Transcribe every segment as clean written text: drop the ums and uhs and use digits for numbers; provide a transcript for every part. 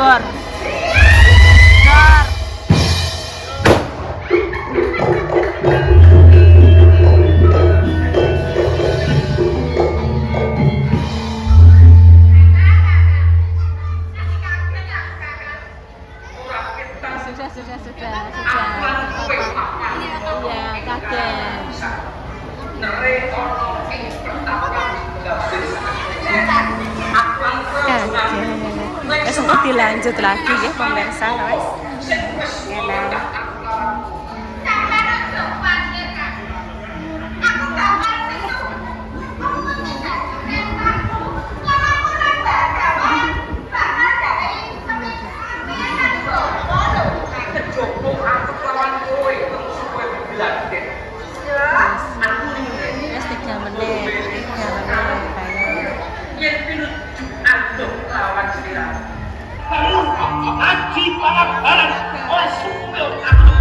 Gor. Sudah. Iya, kaget. Besok dilanjut lagi ya pemirsa, guys. Haji Pangabaran oleh Sugeng Abdul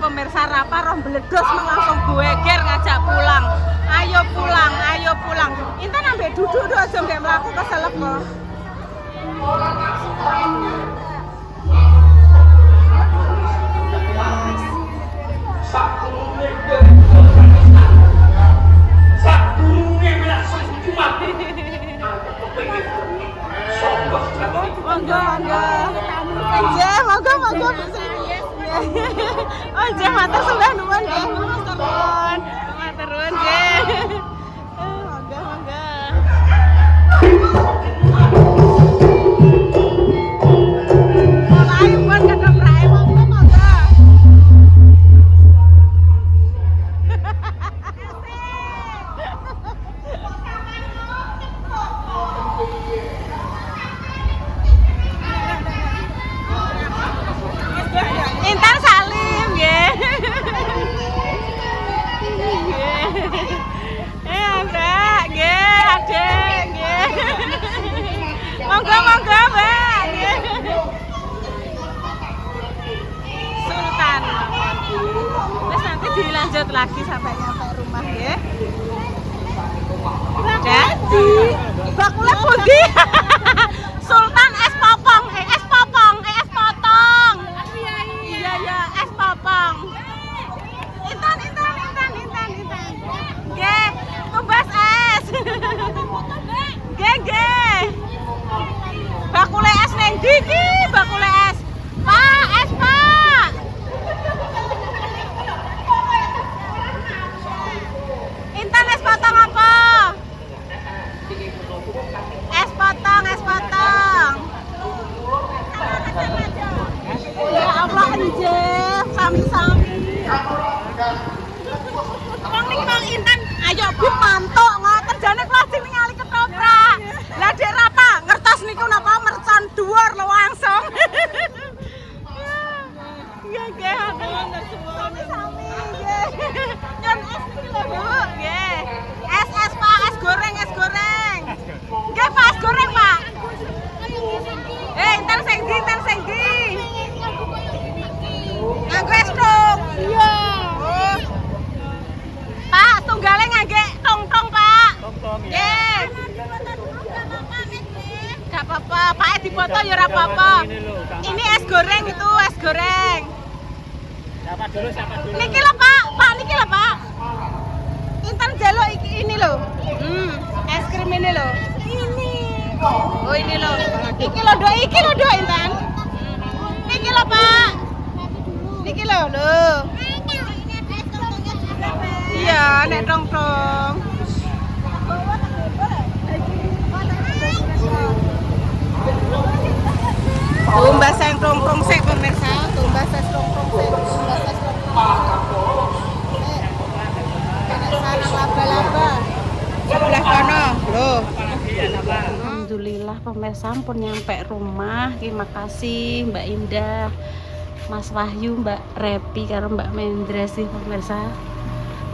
pemirsa Rapa roh beledos langsung geger ngajak pulang. Ayo pulang. Intan ambek duduk do aja mbek mlaku keselep kok. Monggo. Oh, nggih matur sembah nuwun nggih. Matur nuwun nggih. Monggo. Mulai pun ketemrae monggo. Intan salim nggih. Mbak nggih, Adek nggih. Monggo Mbak nggih. Sultan. Terus nanti dilanjut lagi sampai nyampe rumah nggih. Jadi bakule pundi? Sultan es potong. Iya, es potong. Intan. Nggih, tumbas es. Nggih. Bakule es ning ndi iki? Bakule es. Pak, es, Pak. Intan es potong apa? Es potong. Ya Allah nggih, sami-sami. Mang Intan, ayo Bu mantuk ngoten jane lajeng ningali ketoprak. Lah Dek Rapa ngertos niku napa mercon dhuwur lho langsung. Nggih, sami-sami nggih. Nyon es iki lho Bu, nggih. Es Pak, es goreng. Nggih Pak, es goreng Pak. Intan sing ndi? Nganggo es tolong ya. Nggih. Gak apa-apa, Pak dipoto ya ora apa-apa. Ini es goreng itu, es goreng. Siapa dulu? Niki lho Pak, Pak niki lho Pak. Intan jalo ini lho. Es krim ini lho. Ini. Oh ini lho. Iki lho Dok Intan. Niki lho Pak. Niki lho lho. Iya, nek tong-tong. Tumbas yang tong-tong sik pemirsa, tumbas es tong-tong sik, tumbas es tong-tong. Sana laba-laba. Sebelah kono, lho. Alhamdulillah pemirsa pun nyampe rumah. Terima kasih Mbak Indah, Mas Wahyu, Mbak Repi karo Mbak Mendra sih pemirsa.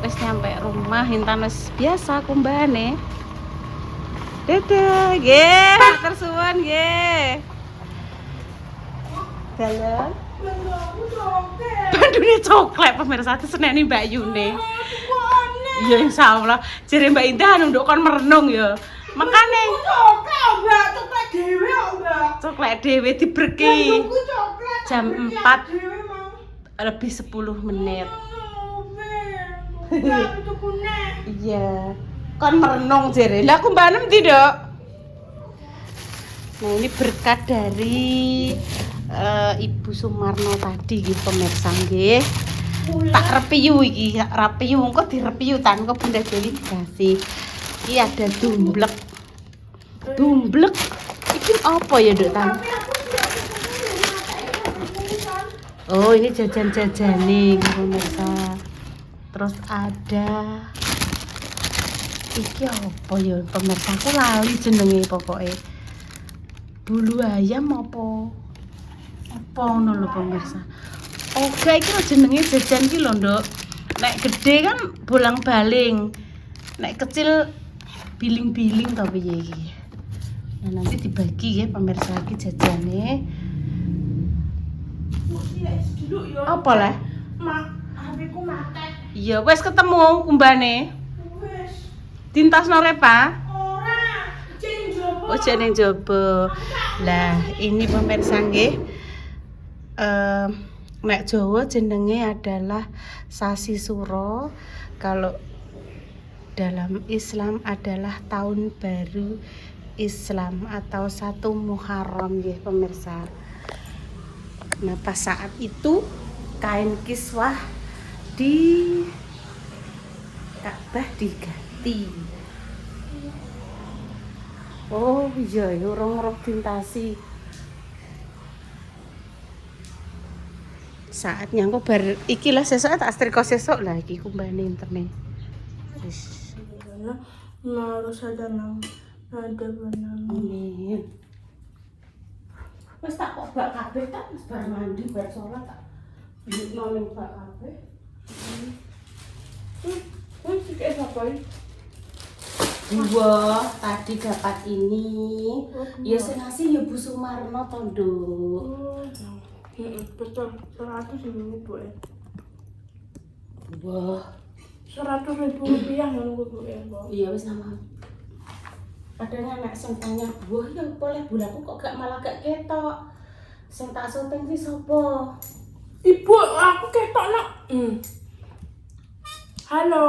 Wis nyampe rumah, Intan wis biasa kumbane. Dadah, nggih, matur suwun nggih. Dalam. Bandune coklat pemirsa itu seneni Mbak Yune. Iya insyaallah. Jare Mbak Indah nduk kon merenung ya. Makane coklat dhewe kok, Mbak. Coklat dhewe diberki. Jam 4 lebih 10 menit. Iya. Kon merenung jare. Lah aku mbanem ndi, Dok? Nah, ini berkat dari Ibu Sumarno tadi nggih pemirsa nggih. Tak repiu iki, rapiu engko direpiu tan kok Bunda Jeli dikasih. Iki ada dumblek. Dumblek. Iki apa ya, Dok Tan? Oh, ini jajan-jajane pemirsa. Terus ada iki apa ya pemirsa? Aku lali jenenge pokoke. Bulu ayam apa ngono lho pemirsa. Oke, iki lho jenenge jajan iki lho, Nduk. Nek gede kan bolang-baling. Nek kecil biling-biling ta piye iki. Nah, nanti dibagi ya pemirsa iki jajane. Apa lah? Mak, HP-ku mati. Iya, wis ketemu kumbane. Wis. Dintasno Repa. Ora, jeng jowo. Oh, jeneng jobo. Lah, ini pemirsa nggih. Nek Jawa jenenge adalah Sasi Suro. Kalau dalam Islam adalah tahun baru Islam atau 1 Muharram nggih pemirsa. Nah, pas saat itu kain kiswah di Ka'bah diganti. Oh iya, urung dintasi. Saatnya kok bar iki lah sesuk tak setrika sesuk lah iki kumbane internet. Wis. Harus ada benar. Amin. Wis tak kok bak kabeh tak wis bar mandi bar salat tak. Bikno ning bak kabeh. Wis iki apa iki? Dua tadi dapat ini. Ya sing ngasih ya Bu Sumarno to, Nduk. Betul, 100 ribu Bu. Wah, 100.000 rupiah yang Bu ya, Bu. iya wis nama. Padahal nek sing tanya, "Wah, ya boleh bulaku kok malah gak ketok." Sing tak syuting ki sapa? Ibu, aku ketok nak. Halo.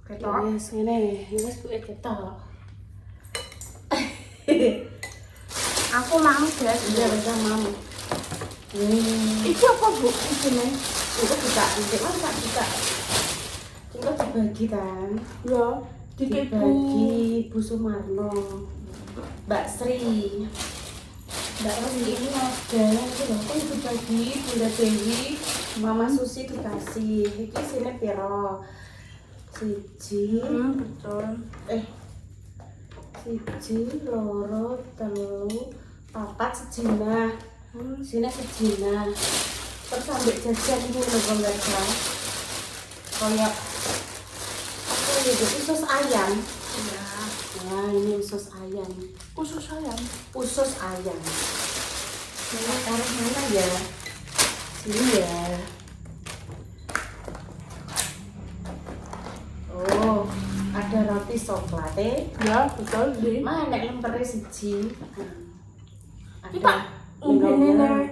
Ketok. Wis ngene, wis buke ketok. Aku mau guys. Iya, wis mau. Iki apa Bu? Iki nih. Itu buka, itu kan tak buka. Itu dibagi kan? Ya, Dibagi Bu Sumarno, Mbak Sri. Mbak Sri ini ada, itu loh, kan dibagi Bunda Dewi, Mama Susi dikasih. Iki sini piro? Siji, betul. siji, loro, telu, papat sejina. Sini sejina. Terus sambil jajan ini loh pemirsa. Kayak apa ya? Usus ayam. Ya. Nah, ini usus ayam. Usus ayam. Usus ayam. Ini taruh mana ya? Sini ya. Oh, ada roti wis coklat Ya, betul deh. mana lempere siji. Kita minumnya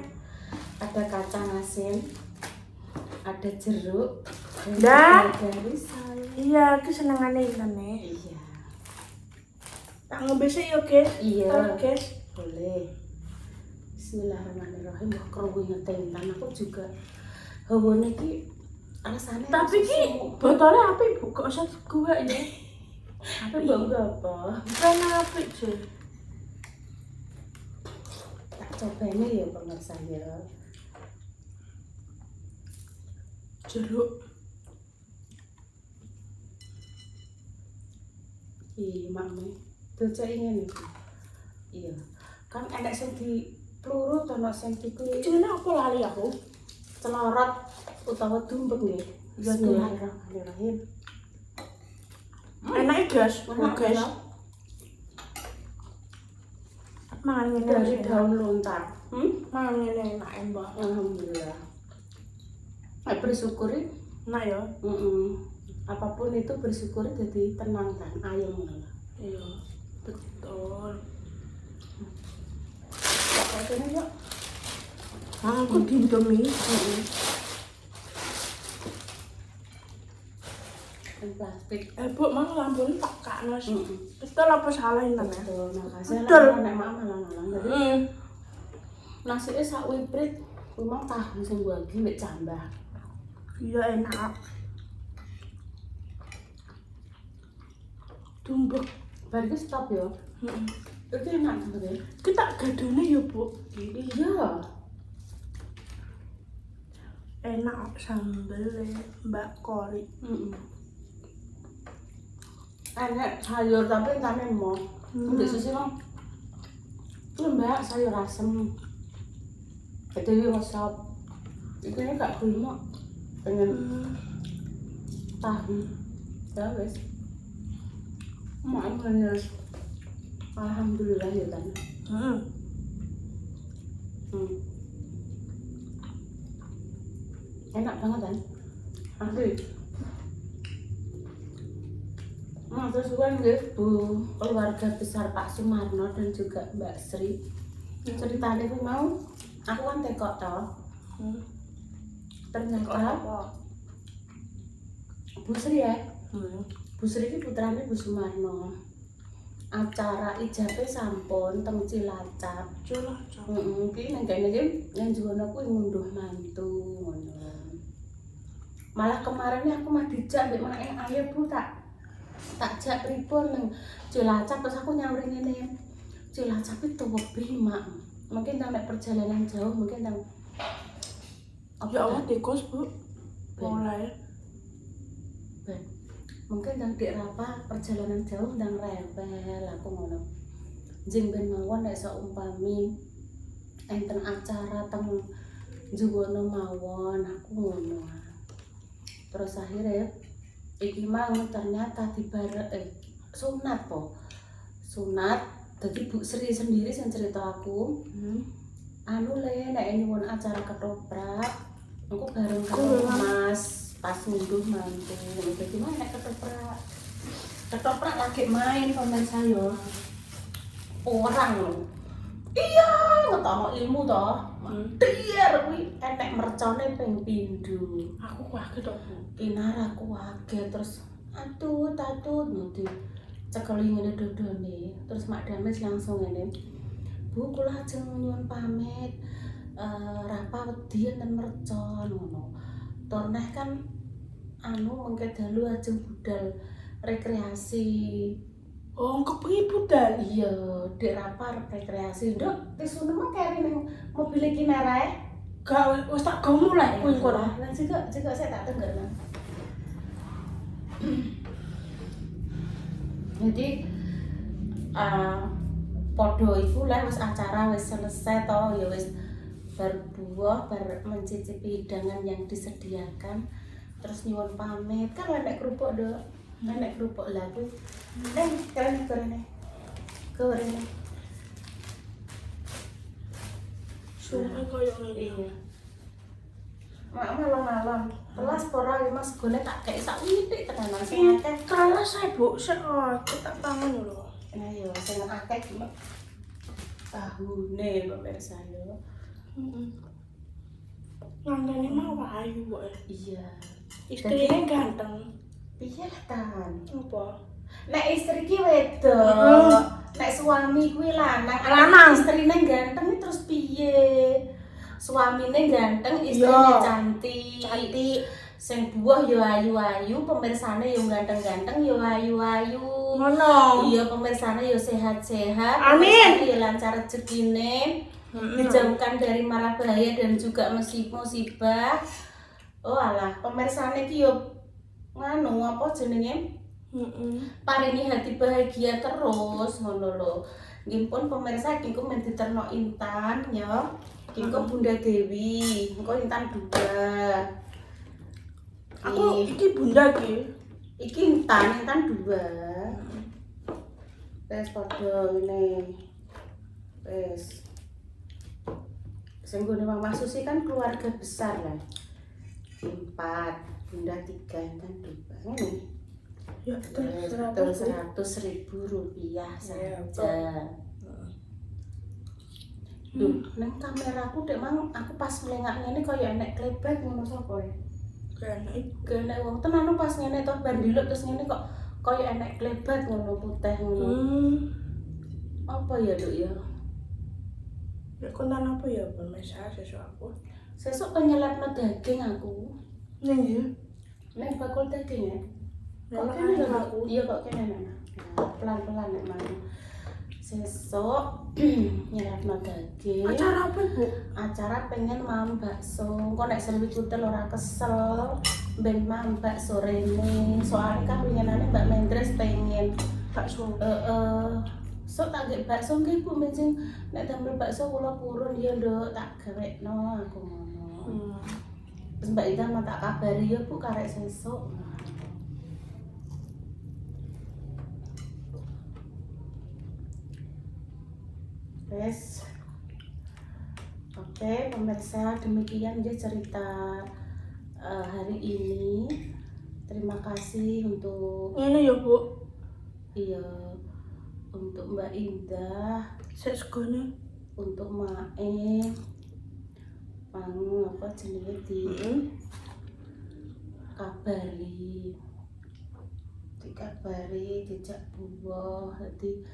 ada kacang asin, ada jeruk, Dan- dari sayur. Iya, kesenangannya ini nih. Iya. Tak ngombe sih ya, guys. Iya. Oke. Boleh. Bismillahirrahmanirrahim. Wah, krungu ngetentan aku juga. Hawane iki alasannya Tapi ki botolnya apa ibu? Kok usah gue ini? apa bangga apa? Bukan apa sih? Tak coba ini ya pemirsa ya. Jeruk. Iya, mami. Bocah ingin itu. Iya. Kan enak sing di peluru to nek sing dikuwi Jenenge apa lali aku? celorot utawa dumbek nggih. Bismillahirrahmanirrahim. Enaknya gas, Enak, guys. enak. Mangan ini Dari enak. daun lontar. Mangan ini enak mbak. Alhamdulillah. Bersyukuri. Enak ya. Apapun itu bersyukuri jadi tenang kan, ayem malah. Iya, betul. Kok kene yuk. Aku di Indomie. Kan plastik. Bu, mang lambun tak kakno sih. Betul apa salah ini ya? Betul, makasih Betul. lah nek mak malang-malang. Jadi nasike sak wiprit memang tahu sing gua iki mek jambah. Iya enak. Tumbuk. Bar iki stop ya. Itu enak banget. Kita gadone ya, Bu. Iya. Enak sambelnya Mbak Kori. Enak sayur tapi entane mau. Ndek susi mau. Mbak sayur asem. Dewi resep. Iku ini gak kelima. Pengen tahu. Ya wes. Makan alhamdulillah ya kan. Enak banget kan? Asli. Terus kan gitu keluarga besar Pak Sumarno dan juga Mbak Sri. Ceritanya aku mau, aku kan tekok toh. Ternyata Bu Sri ya. Bu Sri ini putranya Bu Sumarno. Acara ijabe sampun teng Cilacap. Iki nang kene iki nang Juwono kuwi ngunduh mantu ngono. Malah kemarin aku mah dijak mbek mak ayo Bu tak jak pripun nang Cilacap terus aku nyamri ngene. Cilacap itu lebih mak. Mungkin tang nek perjalanan jauh mungkin tang Ya Allah dekos, Bu. Mulai. Ben. Mungkin tang Dik Rapa perjalanan jauh ndang rewel aku ngono. Jeng ben mawon nek saumpami enten acara teng Juwono mawon aku ngono. Terus akhirnya iki mang ternyata sunat po. Sunat dadi Bu Sri sendiri sing cerita aku. Anu le nek nyuwun acara ketoprak aku bareng karo Mas pas ngunduh mantu. Jadi mana nek ketoprak lagi main pemain saya orang loh. Iya ngetono ilmu toh. Tiar kuwi enek mercone ping pindho. Aku kaget kok, Bu. Kinar aku kaget terus atut nanti cekeli ngene dodone. Terus Mak Dames langsung ngene. Bu kula ajeng nyuwun pamit. Rapa wedi enten mercon ngono. Torneh kan anu mengke dalu ajeng budal rekreasi. Oh, kepengi budal. Iya, Dik Rapa arep rekreasi. Nduk, tisu mah kari ning mobil iki narae. Gak wis tak go mulai kuwi kono. Lah juga saya tak tenggelam. Jadi podo iku lah wis acara wis selesai toh ya wis berbuah mencicipi hidangan yang disediakan terus nyuwun pamit kan enek kerupuk do enek kerupuk lah kuwi keren Sumpah koyo ngene. iya Mak malam-malam. Kelas pora Mas gone tak kei sak witik tenanan sing akeh. Kelas saya Bu, sik tak pangan lho. Nah yo sing akeh ki tahune pemirsa yo. Heeh. Ngandani mau ayu kok. Iya. Istrinya ganteng. Piye tan? Apa? Nek istri ki wedok, nek suami kuwi lanang. Istrine ganteng terus piye? Suamine ganteng, istrine cantik. Cantik. Sing buah yo ayu-ayu, pemirsane yo ganteng-ganteng yo ayu-ayu. Ngono. Iya, pemirsane yo sehat-sehat. Amin. Pemirsane yo lancar rezekine. Dijauhkan dari mara bahaya dan juga musibah. Oh alah, pemirsane ki yo nganu apa jenenge? Paringi hati bahagia terus ngono lho. Nggih pun pemirsa iki ku men diterno Intan ya. Iki Bunda Dewi, engko Intan 2. Aku iki bunda ki. Iki Intan 2. Wes padha ngene. Wes. Sing gone Mama Susi kan keluarga besar lah. 4, Bunda 3, Intan 2. Ngene. Ya, Terus 100.000 rupiah saja. Duh, nang kameraku dek mang aku pas melengak ngene kaya enek klebet ngono sapa ya? Kene wong tenan pas ngene to bandiluk terus ngene kok kaya enek klebet ngono putih ngono. Apa ya, Duk ya? Ya kontan apa ya pemirsa sesuk aku. Sesuk penyelepno daging aku. Ning ya. Nek bakul daging ya. Kok kene kene lho, aku. Iya kok kene Nana. Nah, pelan-pelan nek mang. Sesuk nyelepno daging. Acara apa, Bu? Acara pengen mam bakso. Kok nek selwi kutel ora kesel. Ben mam bakso rene. Soalnya kan winginane Mbak Mendres pengen Bakso. Sok tak gek bakso nggih Bu menjing nek damel bakso kula purun ya Nduk tak gawekno aku ngono. Terus Mbak Ida mau tak kabari ya Bu karek sesuk. Wes. Oke, pemirsa, demikian dia cerita hari ini. Terima kasih untuk Ngene ya, Bu. iya untuk Mbak Indah, Sik segone. untuk Mae, apa jenenge dikabari dijak buah dadi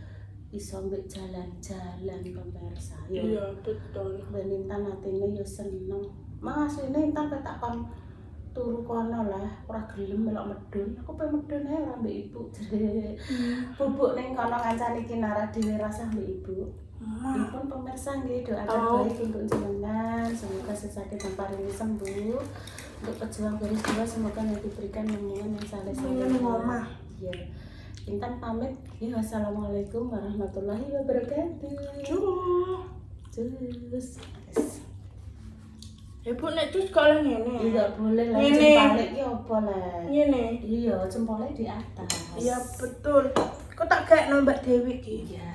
iso mbek jalan-jalan pemirsa ya. Iya, betul. Ben Intan atine ya seneng. Mas asline Intan tak pam turu kono lah, ora gelem melok medun. Aku pengen medun ae ora mbek ibu. Bubuk ning kono ngancani Kinara dhewe rasah mbek ibu. Dipun pemirsa nggih doakan baik untuk jenengan, semoga sesakit dan paringi sembuh. Untuk pejuang garis dua semoga yang diberikan namungan yang saleh-saleh. Ngomah. Iya. Intan pamit. Ya, wassalamualaikum warahmatullahi wabarakatuh. Cus. Ya Bu, nek cus kok lah ngene. Enggak boleh lah Ngene. jempolnya ki opo lah. Ngene. Iya, jempolnya di atas. Iya, betul. Kok tak kayak Mbak Dewi ki. Iya.